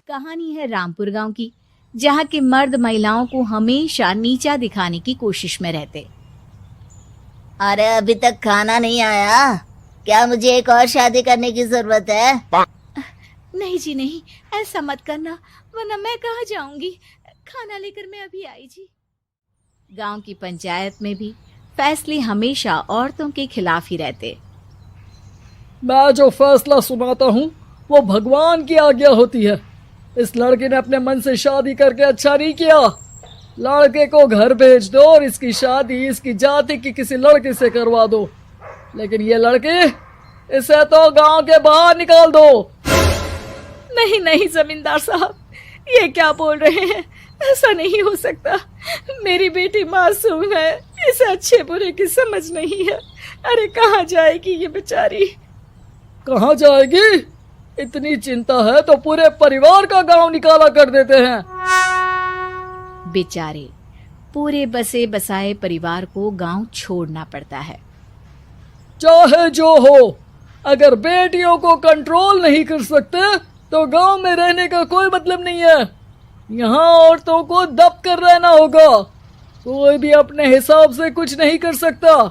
कहानी है रामपुर गांव की, जहां के मर्द महिलाओं को हमेशा नीचा दिखाने की कोशिश में रहते। अरे अभी तक खाना नहीं आया, क्या मुझे एक और शादी करने की जरूरत है? नहीं जी नहीं, ऐसा मत करना, वरना मैं कहाँ जाऊंगी। खाना लेकर मैं अभी आई जी। गांव की पंचायत में भी फैसले हमेशा औरतों के खिलाफ ही रहते। मैं जो फैसला सुनाता हूँ वो भगवान की आज्ञा होती है। इस लड़के ने अपने मन से शादी करके अच्छा नहीं किया। लड़के को घर भेज दो और इसकी शादी इसकी जाति की किसी लड़के से करवा दो, लेकिन ये लड़की, इसे तो गांव के बाहर निकाल दो। नहीं नहीं जमींदार साहब, ये क्या बोल रहे हैं? ऐसा नहीं हो सकता। मेरी बेटी मासूम है, इसे अच्छे बुरे की समझ नहीं है। अरे कहाँ जाएगी ये बेचारी? कहाँ जाएगी? इतनी चिंता है तो पूरे परिवार का गांव निकाला कर देते हैं। बेचारे पूरे बसे बसाए परिवार को गांव छोड़ना पड़ता है। चाहे जो हो, अगर बेटियों को कंट्रोल नहीं कर सकते तो गांव में रहने का कोई मतलब नहीं है। यहाँ औरतों को दब कर रहना होगा। कोई भी अपने हिसाब से कुछ नहीं कर सकता,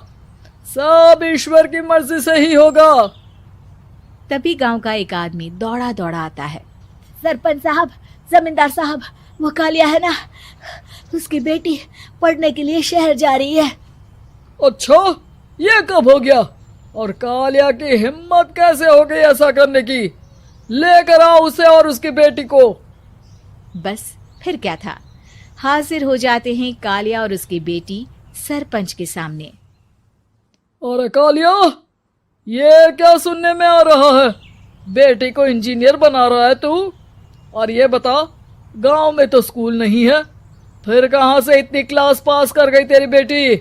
सब ईश्वर की मर्जी से ही होगा। तभी गांव का एक आदमी दौड़ा दौड़ा आता है। सरपंच साहब, जमींदार साहब, वो कालिया है ना, उसकी बेटी पढ़ने के लिए शहर जा रही है। अच्छा, ये कब हो गया? और कालिया की हिम्मत कैसे हो गई ऐसा करने की? लेकर आओ उसे और उसकी बेटी को। बस फिर क्या था, हाजिर हो जाते हैं कालिया और उसकी बेटी सरपंच के सामने। अरे कालिया, ये क्या सुनने में आ रहा है? बेटी को इंजीनियर बना रहा है तू? और ये बता, गांव में तो स्कूल नहीं है, फिर कहां से इतनी क्लास पास कर गई तेरी बेटी?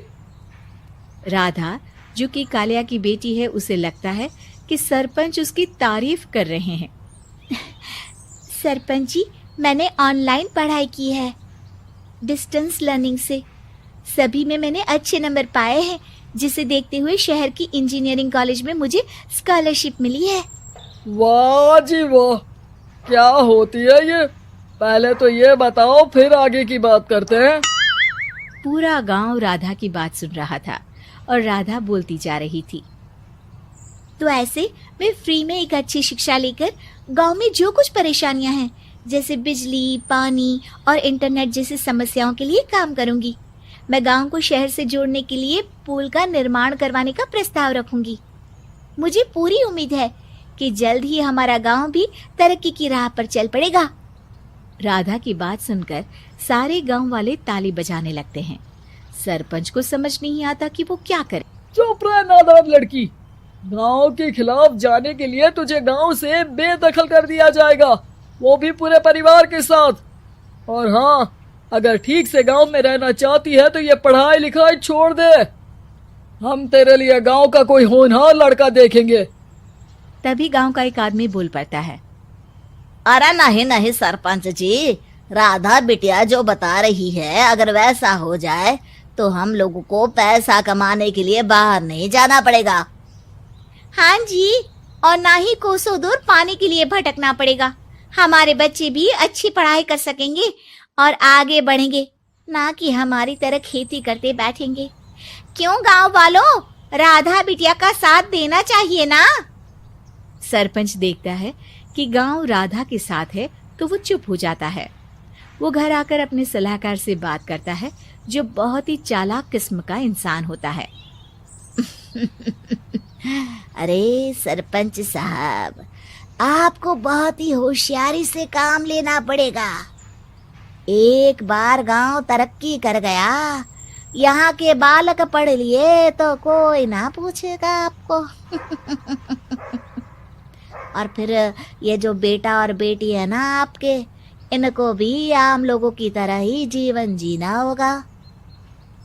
राधा, जो कि कालिया की बेटी है, उसे लगता है कि सरपंच उसकी तारीफ कर रहे हैं। सरपंच जी, मैंने ऑनलाइन पढ़ाई की है, डिस्टेंस लर्निंग से। सभी में मैंने अच्छे नंबर पाए हैं, जिसे देखते हुए शहर की इंजीनियरिंग कॉलेज में मुझे स्कॉलरशिप मिली है। वाह जी वाह, क्या होती है ये? पहले तो ये बताओ, फिर आगे की बात करते हैं। पूरा गांव राधा की बात सुन रहा था और राधा बोलती जा रही थी। तो ऐसे मैं फ्री में एक अच्छी शिक्षा लेकर गांव में जो कुछ परेशानियां हैं, जैसे बिजली, पानी और इंटरनेट जैसी समस्याओं के लिए काम करूंगी। मैं गांव को शहर से जोड़ने के लिए पुल का निर्माण करवाने का प्रस्ताव रखूंगी। मुझे पूरी उम्मीद है कि जल्द ही हमारा गांव भी तरक्की की राह पर चल पड़ेगा। राधा की बात सुनकर सारे गांव वाले ताली बजाने लगते हैं। सरपंच को समझ नहीं आता कि वो क्या करे। चुप रह नादान लड़की, गांव के खिलाफ जाने के लिए तुझे गांव से बेदखल कर दिया जाएगा, वो भी पूरे परिवार के साथ। और हाँ, अगर ठीक से गांव में रहना चाहती है तो ये पढ़ाई लिखाई छोड़ दे। हम तेरे लिए गांव का कोई होनहार लड़का देखेंगे। तभी गांव का एक आदमी बोल पड़ता है। अरे नहीं नहीं सरपंच जी, राधा बिटिया जो बता रही है, अगर वैसा हो जाए तो हम लोगों को पैसा कमाने के लिए बाहर नहीं जाना पड़ेगा। हाँ जी, और ना ही कोसों दूर पानी के लिए भटकना पड़ेगा। हमारे बच्चे भी अच्छी पढ़ाई कर सकेंगे और आगे बढ़ेंगे, ना कि हमारी तरह खेती करते बैठेंगे। क्यों गांव वालों, राधा बिटिया का साथ देना चाहिए ना। सरपंच देखता है कि गांव राधा के साथ है तो वो चुप हो जाता है। वो घर आकर अपने सलाहकार से बात करता है, जो बहुत ही चालाक किस्म का इंसान होता है। अरे सरपंच साहब, आपको बहुत ही होशियारी से काम लेना पड़ेगा। एक बार गांव तरक्की कर गया, यहाँ के बालक पढ़ लिए तो कोई ना पूछेगा आपको। और फिर ये जो बेटा और बेटी है ना आपके, इनको भी आम लोगों की तरह ही जीवन जीना होगा।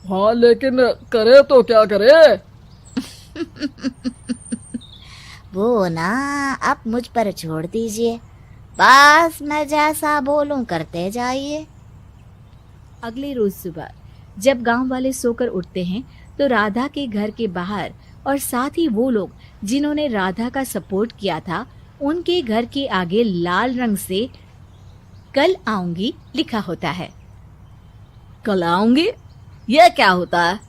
हाँ, लेकिन करे तो क्या करे? वो ना आप मुझ पर छोड़ दीजिए, बस मैं जैसा बोलूं करते जाइए। अगले रोज सुबह जब गांव वाले सोकर उठते हैं तो राधा के घर के बाहर और साथ ही वो लोग जिन्होंने राधा का सपोर्ट किया था, उनके घर के आगे लाल रंग से कल आऊंगी लिखा होता है। कल आऊंगी, यह क्या होता है?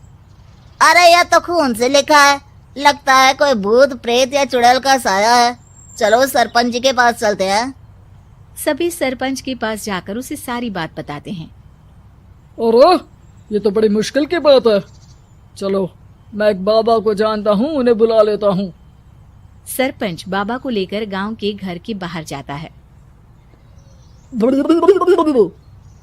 अरे यह तो खून से लिखा है, लगता है कोई भूत प्रेत या चुड़ैल का साया है। चलो सरपंच जी के पास चलते हैं। सभी सरपंच के पास जाकर उसे सारी बात बताते हैं। अरे ये तो बड़ी मुश्किल की बात है। चलो मैं एक बाबा को जानता हूँ, उन्हें बुला लेता हूँ। सरपंच बाबा को लेकर गांव के घर के बाहर जाता है।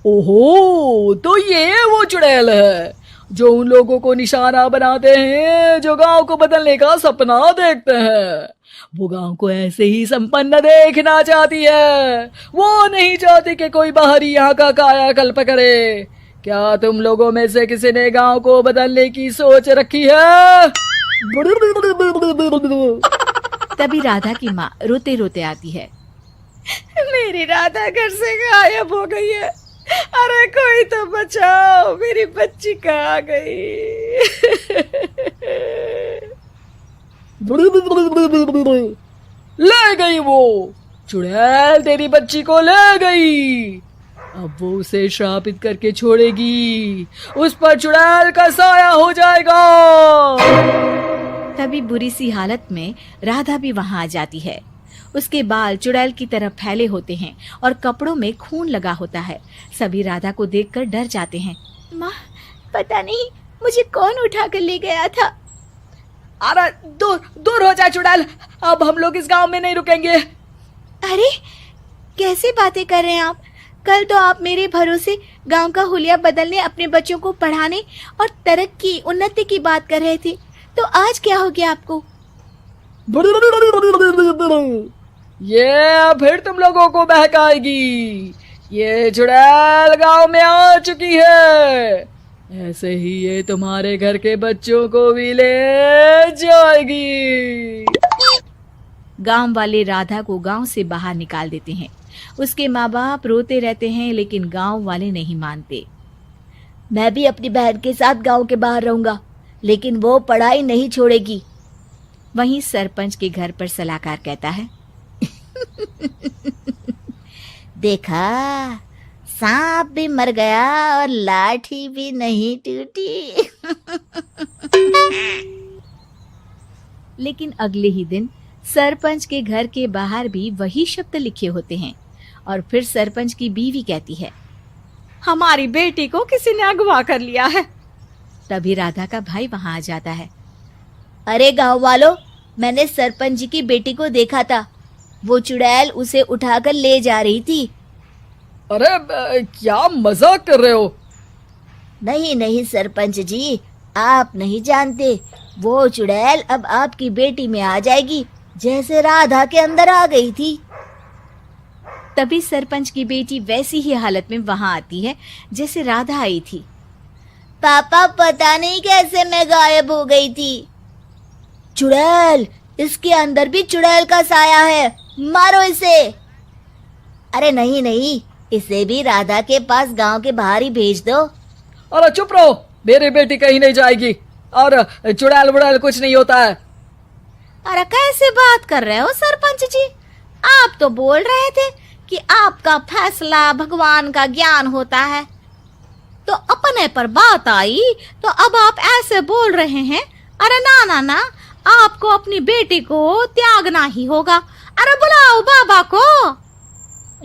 ओहो, तो ये वो चुड़ैल है जो उन लोगों को निशाना बनाते हैं जो गांव को बदलने का सपना देखते हैं। वो गांव को ऐसे ही संपन्न देखना चाहती है, वो नहीं चाहती कि कोई बाहरी यहाँ का कायाकल्प करे। क्या तुम लोगों में से किसी ने गांव को बदलने की सोच रखी है? तभी राधा की माँ रोते रोते आती है। मेरी राधा घर से गायब हो गई है। अरे कोई तो बचाओ, मेरी बच्ची कहाँ गई? ले गई वो चुड़ैल, तेरी बच्ची को ले गई। अब वो उसे श्रापित करके छोड़ेगी, उस पर चुड़ैल का साया हो जाएगा। तभी बुरी सी हालत में राधा भी वहां आ जाती है। उसके बाल चुड़ैल की तरह फैले होते हैं और कपड़ों में खून लगा होता है। सभी राधा को देखकर डर जाते हैं। माँ, पता नहीं मुझे कौन उठा कर ले गया था। अरे दूर दूर हो जा चुड़ैल, अब हम लोग इस गांव में नहीं रुकेंगे। अरे कैसे बातें कर रहे हैं आप? कल तो आप मेरे भरोसे गांव का हुलिया बदलने, अपने बच्चों को पढ़ाने और तरक्की उन्नति की बात कर रहे थे, तो आज क्या हो गया आपको? ये फिर तुम लोगों को बहकाएगी। ये चुड़ैल गांव में आ चुकी है, ऐसे ही ये तुम्हारे घर के बच्चों को भी ले जाएगी। गांव वाले राधा को गांव से बाहर निकाल देते हैं। उसके माँ बाप रोते रहते हैं, लेकिन गांव वाले नहीं मानते। मैं भी अपनी बहन के साथ गांव के बाहर रहूंगा, लेकिन वो पढ़ाई नहीं छोड़ेगी। वहीं सरपंच के घर पर सलाहकार कहता है। देखा, सांप भी मर गया और लाठी भी नहीं टूटी। लेकिन अगले ही दिन सरपंच के घर के बाहर भी वही शब्द लिखे होते हैं। और फिर सरपंच की बीवी कहती है, हमारी बेटी को किसी ने अगवा कर लिया है। तभी राधा का भाई वहां आ जाता है। अरे गांव वालों, मैंने सरपंच जी की बेटी को देखा था। वो चुड़ैल उसे उठाकर ले जा रही थी। अरे क्या मजाक कर रहे हो? नहीं नहीं सरपंच जी, आप नहीं जानते। वो चुड़ैल अब आपकी बेटी में आ जाएगी, जैसे राधा के अंदर आ गई थी। तभी सरपंच की बेटी वैसी ही हालत में वहां आती है जैसे राधा आई थी। पापा, पता नहीं कैसे मैं गायब हो गई थी। चुड़ैल, इसके अंदर भी चुड़ैल का साया है, मारो इसे। अरे नहीं नहीं, इसे भी राधा के पास गांव के बाहर ही भेज दो। अरे चुप रहो, मेरी बेटी कहीं नहीं जाएगी और चुड़ैल वुड़ैल कुछ नहीं होता है। अरे कैसे बात कर रहे हो सरपंच जी? आप तो बोल रहे थे कि आपका फैसला भगवान का ज्ञान होता है, तो अपने पर बात आई तो अब आप ऐसे बोल रहे हैं। अरे ना ना ना, आपको अपनी बेटी को त्यागना ही होगा। अरे बुलाओ बाबा को।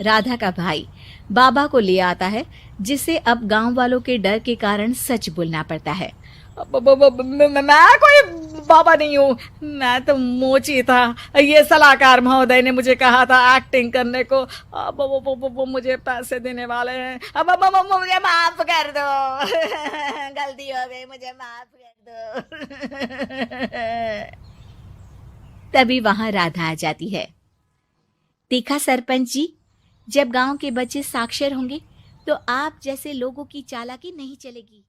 राधा का भाई बाबा को ले आता है, जिसे अब गांव वालों के डर के कारण सच बोलना पड़ता है। मैं कोई बाबा नहीं हूँ, मैं तो मोची था। ये सलाहकार महोदय ने मुझे कहा था एक्टिंग करने को। अब वो मुझे पैसे देने वाले हैं। अब मुझे माफ कर दो। गलती हो गई, मुझे माफ कर दो। तभी वहां राधा आ जाती है। देखा सरपंच जी, जब गांव के बच्चे साक्षर होंगे तो आप जैसे लोगों की चालाकी नहीं चलेगी।